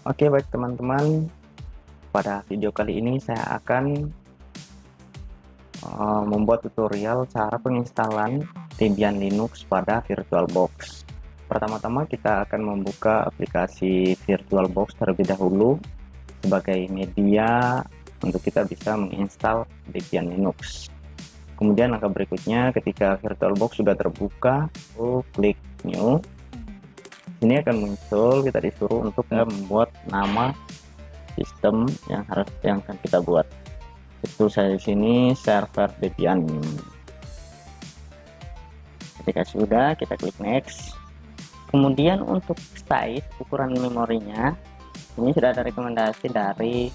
Oke, baik teman-teman, pada video kali ini saya akan membuat tutorial cara penginstalan Debian Linux pada VirtualBox. Pertama-tama kita akan membuka aplikasi VirtualBox terlebih dahulu sebagai media untuk kita bisa menginstal Debian Linux. Kemudian langkah berikutnya, ketika VirtualBox sudah terbuka, klik New. Ini akan muncul, kita disuruh untuk membuat nama sistem yang akan kita buat. Itu saya di sini server Debian. Ketika sudah, kita klik next. Kemudian untuk size ukuran memorinya, ini sudah ada rekomendasi dari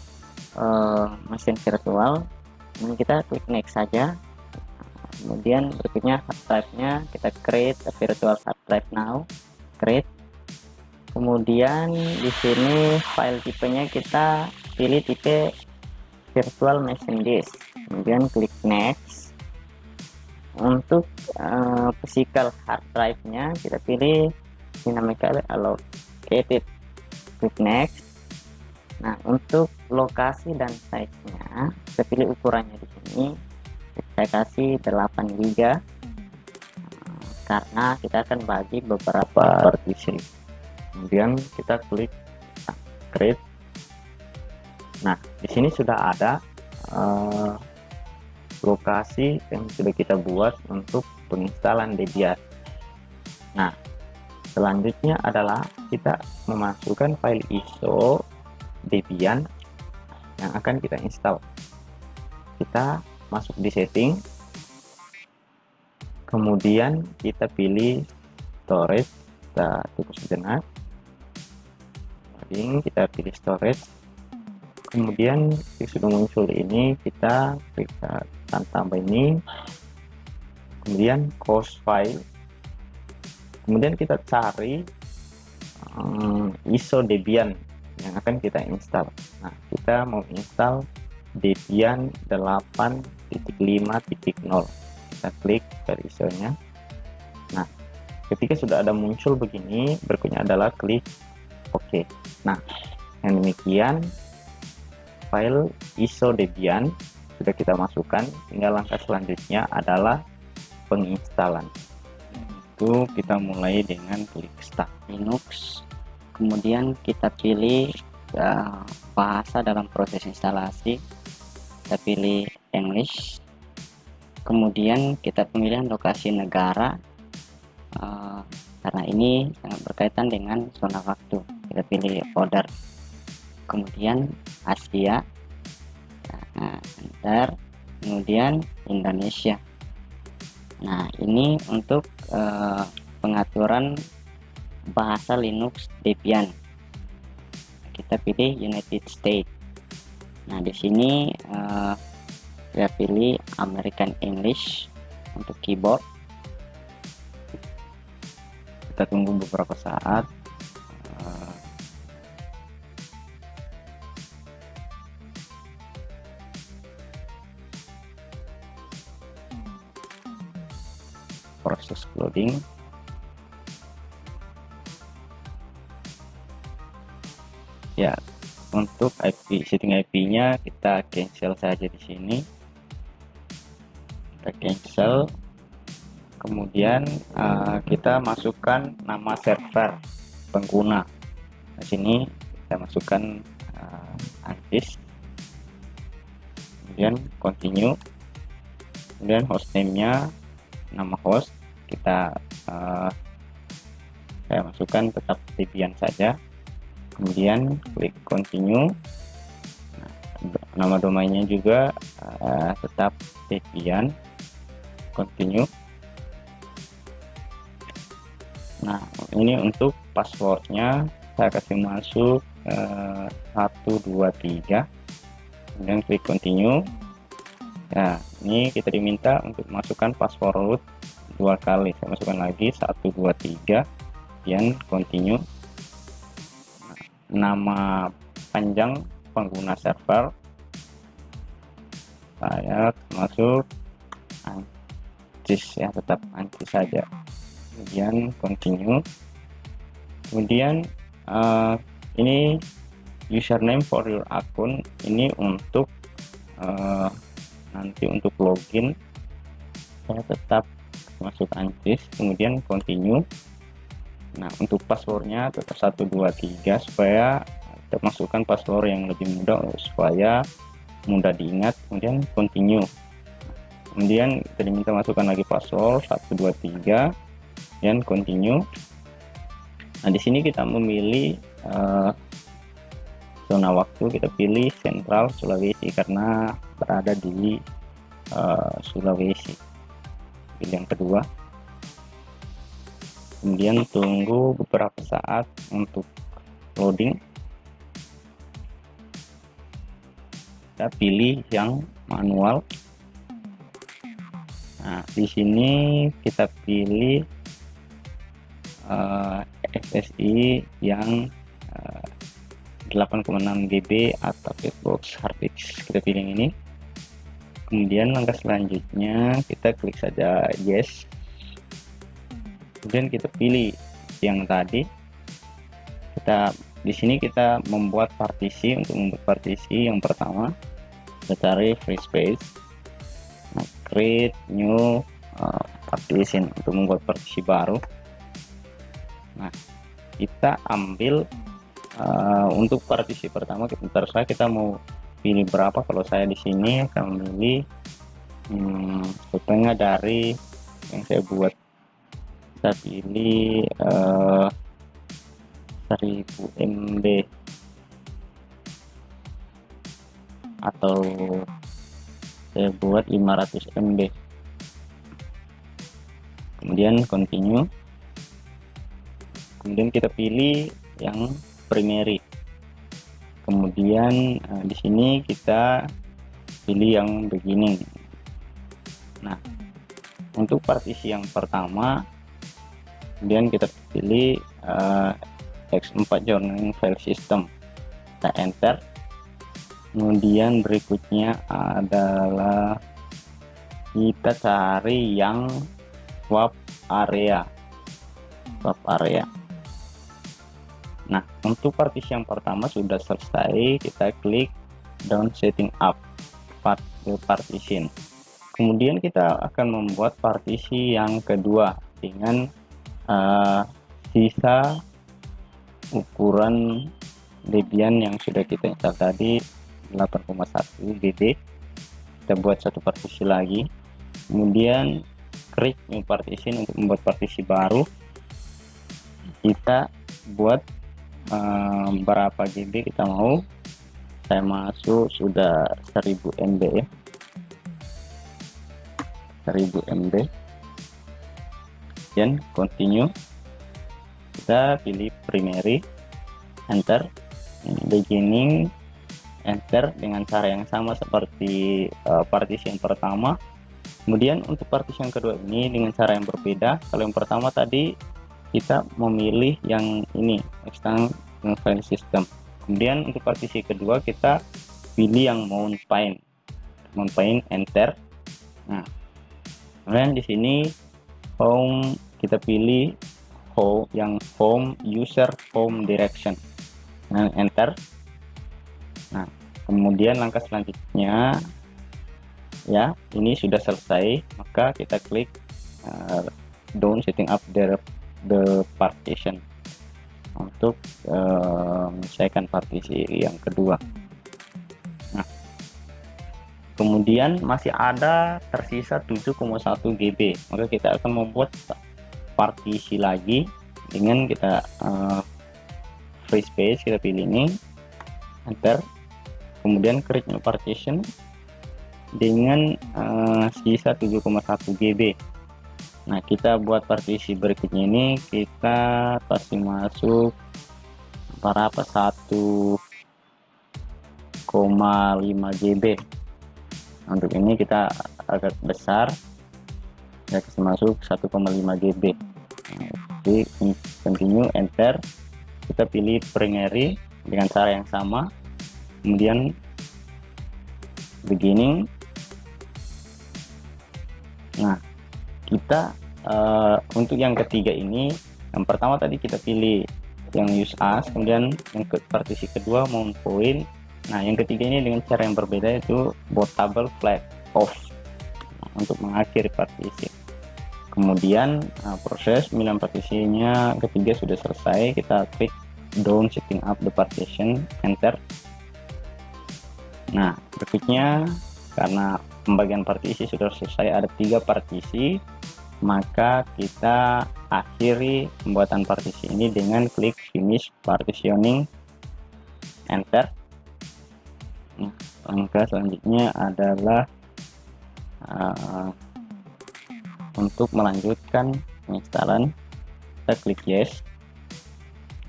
mesin virtual. Ini kita klik next saja. Kemudian berikutnya hard drive-nya, kita create a virtual hard drive now. Create. Kemudian di sini file tipenya kita pilih tipe virtual machine disk. Kemudian klik next. Untuk physical hard drive-nya kita pilih dynamically allocated. Klik next. Nah, untuk lokasi dan size-nya kita pilih ukurannya di sini. Saya kasih 8 GB karena kita akan bagi beberapa partisi. Kemudian kita klik create. Nah, di sini sudah ada lokasi yang sudah kita buat untuk penginstalan Debian. Nah, selanjutnya adalah kita memasukkan file ISO Debian yang akan kita install. Kita masuk di setting, kemudian kita pilih storage, kita tutup sejenak, kita pilih storage. Kemudian sudah muncul ini, kita bisa tambah ini, kemudian course file, kemudian kita cari ISO Debian yang akan kita install. Nah, kita mau install Debian 8.5.0. kita klik dari ISO-nya. Nah, ketika sudah ada muncul begini, berikutnya adalah klik OK. Nah, yang demikian file ISO Debian sudah kita masukkan. Tinggal langkah selanjutnya adalah penginstalan. Itu kita mulai dengan klik start Linux, kemudian kita pilih bahasa dalam proses instalasi, kita pilih English, kemudian kita pemilihan lokasi negara karena ini sangat berkaitan dengan zona waktu, kita pilih order, kemudian Asia, enter, kemudian Indonesia. Nah, ini untuk pengaturan bahasa Linux Debian. Kita pilih United States. Nah, di sini saya pilih American English untuk keyboard. Kita tunggu beberapa saat. Proses loading. Ya, untuk IP setting IP-nya kita cancel saja di sini. Kita cancel. Kemudian kita masukkan nama server pengguna. Di sini kita masukkan Antis. Kemudian continue. Kemudian hostname-nya, nama host kita saya masukkan tetap Debian saja. Kemudian klik continue. Nah, nama domainnya juga tetap Debian, continue. Nah, ini untuk passwordnya saya kasih masuk 123, kemudian klik continue. Nah, ini kita diminta untuk masukkan password root 2 kali. Saya masukkan lagi 123, kemudian continue. Nah, nama panjang pengguna server saya masuk Antis, ya, tetap Antis saja. Kemudian continue. Kemudian ini username for your account ini untuk nanti untuk login saya tetap masuk Ancis, kemudian continue. Nah, untuk passwordnya tetap 123 supaya kita masukkan password yang lebih mudah supaya mudah diingat, kemudian continue. Kemudian kita diminta masukkan lagi password 123 dan continue. Nah, di sini kita memilih zona waktu, kita pilih Sentral Sulawesi karena berada di Sulawesi. Pilih yang kedua. Kemudian tunggu beberapa saat untuk loading. Kita pilih yang manual. Nah, di sini kita pilih SSI yang 8,6 GB atau Blackbox harddisk. Kita pilih yang ini. Kemudian langkah selanjutnya kita klik saja yes. Kemudian kita pilih yang tadi. Di sini kita membuat partisi. Untuk membuat partisi yang pertama kita cari free space, nah, create new partition untuk membuat partisi baru. Nah, kita ambil untuk partisi pertama terserah kita mau pilih berapa. Kalau saya di sini akan memilih setengah dari yang saya buat. Kita pilih 1000 MB atau saya buat 500 MB. Kemudian continue. Kemudian kita pilih yang primary. Kemudian di sini kita pilih yang beginning. Nah, untuk partisi yang pertama, kemudian kita pilih X4 journaling file system. Kita enter. Kemudian berikutnya adalah kita cari yang swap area. Nah, untuk partisi yang pertama sudah selesai, kita klik down setting up partition. Kemudian kita akan membuat partisi yang kedua dengan sisa ukuran Debian yang sudah kita install tadi 8,1 GB. Kita buat satu partisi lagi, kemudian create new partition untuk membuat partisi baru. Kita buat berapa GB kita mau. Saya masuk sudah 1000 MB ya, 1000 MB, dan continue. Kita pilih primary, enter, beginning, enter dengan cara yang sama seperti partisi yang pertama. Kemudian untuk partisi yang kedua ini dengan cara yang berbeda. Kalau yang pertama tadi kita memilih yang ini, external file system. Kemudian untuk partisi kedua kita pilih yang mount paint, enter. Nah, kemudian di sini home kita pilih yang home user home direction, nah, enter. Nah, kemudian langkah selanjutnya ya, ini sudah selesai, maka kita klik down setting up the partition untuk menyelesaikan partisi yang kedua. Nah, kemudian masih ada tersisa 7,1 GB, maka kita akan membuat partisi lagi dengan kita free space, kita pilih ini, enter. Kemudian create new partition dengan sisa 7,1 GB. Nah, kita buat partisi berikutnya ini, kita pasti masuk berapa, 1,5 GB. Untuk ini kita agak besar ya, kita masuk 1,5 GB. Jadi continue, enter. Kita pilih primary dengan cara yang sama, kemudian beginning. Nah, kita untuk yang ketiga ini, yang pertama tadi kita pilih yang use as, kemudian yang ke partisi kedua mount point. Nah, yang ketiga ini dengan cara yang berbeda, yaitu bootable flag off, nah, untuk mengakhiri partisi. Kemudian proses pemilihan partisinya ketiga sudah selesai, kita klik down setting up the partition, enter. Nah, berikutnya karena pembagian partisi sudah selesai, ada 3 partisi, maka kita akhiri pembuatan partisi ini dengan klik finish partitioning, enter. Nah, langkah selanjutnya adalah untuk melanjutkan penginstalan, kita klik yes,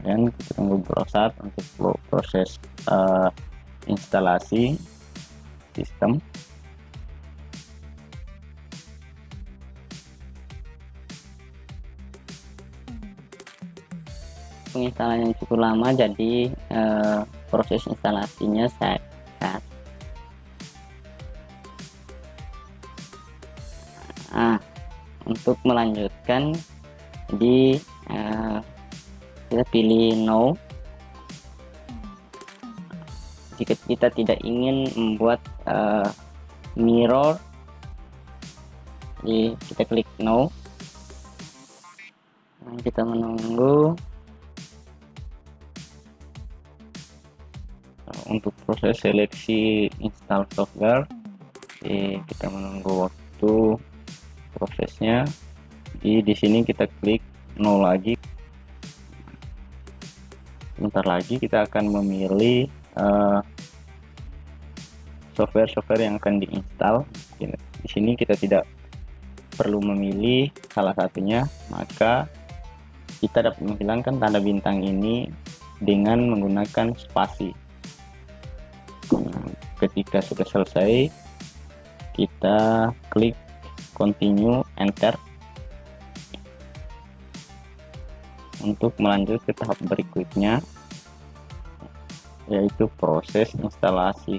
dan kita tunggu beberapa saat untuk proses instalasi sistem. Penginstalan yang cukup lama, jadi proses instalasinya saya cut. Untuk melanjutkan, jadi kita pilih no jika kita tidak ingin membuat mirror, jadi kita klik no. Kita menunggu untuk proses seleksi install software, jadi kita menunggu waktu prosesnya. Di sini kita klik no lagi. Sebentar lagi kita akan memilih software yang akan diinstal. Di sini kita tidak perlu memilih salah satunya, maka kita dapat menghilangkan tanda bintang ini dengan menggunakan spasi. Ketika sudah selesai, kita klik continue, enter, untuk melanjut ke tahap berikutnya, yaitu proses instalasi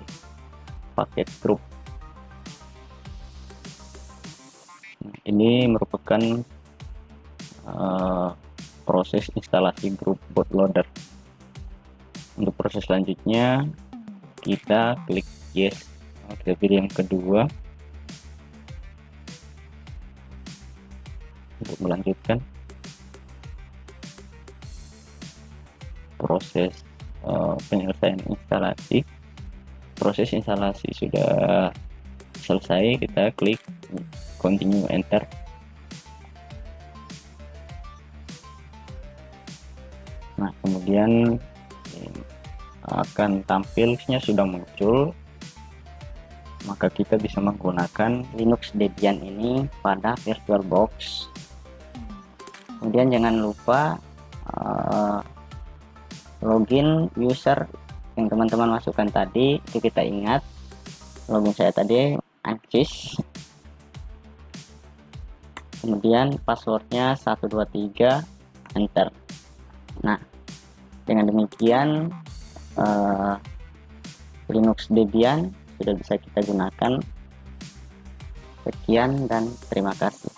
paket grup. Ini merupakan proses instalasi grup bootloader. Untuk proses selanjutnya, kita klik yes, kita pilih yang kedua untuk melanjutkan proses penyelesaian instalasi. Proses instalasi sudah selesai, kita klik continue, enter. Nah, kemudian akan tampilnya sudah muncul, maka kita bisa menggunakan Linux Debian ini pada VirtualBox. Kemudian jangan lupa login user yang teman-teman masukkan tadi, itu kita ingat login saya tadi Ancis, kemudian passwordnya 123, enter. Nah, dengan demikian Linux Debian sudah bisa kita gunakan. Sekian dan terima kasih.